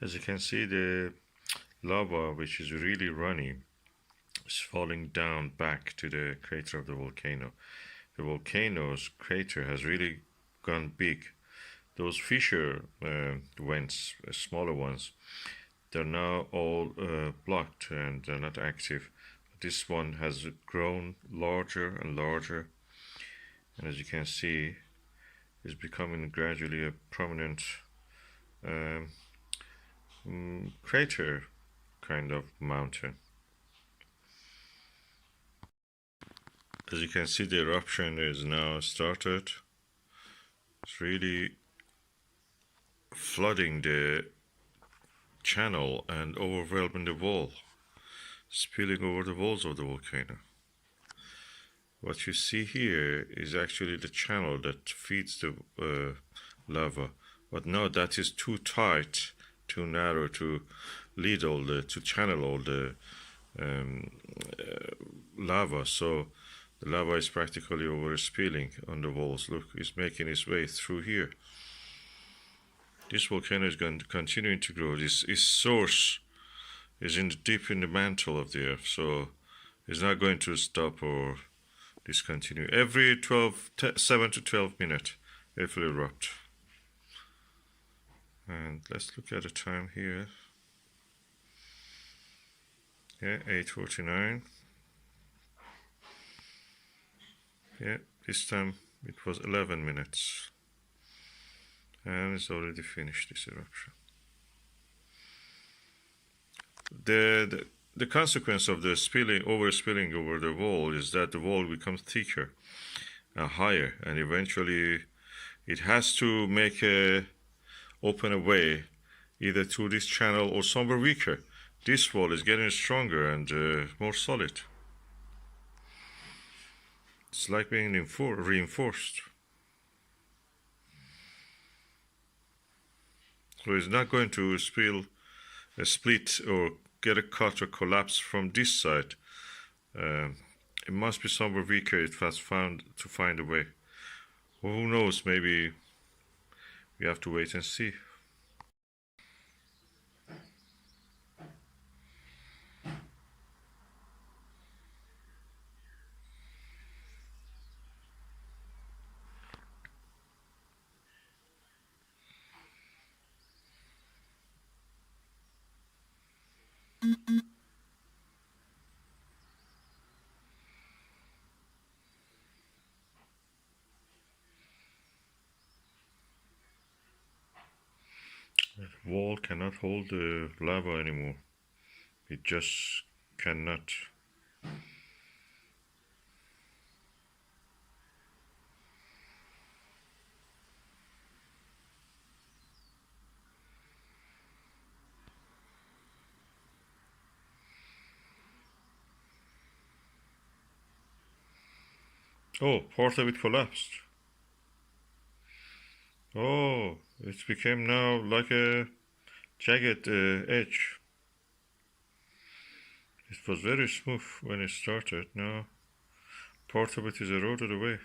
As you can see, the lava, which is really runny, is falling down back to the crater of the volcano. The volcano's crater has really gone big. Those fissure vents, smaller ones, they're now all blocked and they're not active. This one has grown larger and larger, and as you can see, is becoming gradually a prominent um, crater kind of mountain. As you can see, the eruption is now started. It's really flooding the channel and overwhelming the wall, spilling over the walls of the volcano. What you see here is actually the channel that feeds the lava, but now that is too tight, too narrow to lead all to channel all the lava. So the lava is practically overspilling on the walls. Look, it's making its way through here. This volcano is going to continue to grow. Its source is deep in the mantle of the earth, so it's not going to stop or discontinue. Every 7 to 12 minutes, it will erupt. And let's look at the time here. Yeah, 8:49. Yeah, this time it was 11 minutes. And it's already finished, this eruption. The consequence of the overspilling over the wall is that the wall becomes thicker and higher, and eventually it has to open a way either through this channel or somewhere weaker. This wall is getting stronger and more solid. It's like being reinforced. So it's not going to split or get a cut or collapse from this side. It must be somewhere weaker. It has found to find a way. Well, who knows? Maybe we have to wait and see. The wall cannot hold the lava anymore. It just cannot. Oh, part of it collapsed. Oh, it became now like a jagged edge. It was very smooth when it started. Now part of it is eroded away.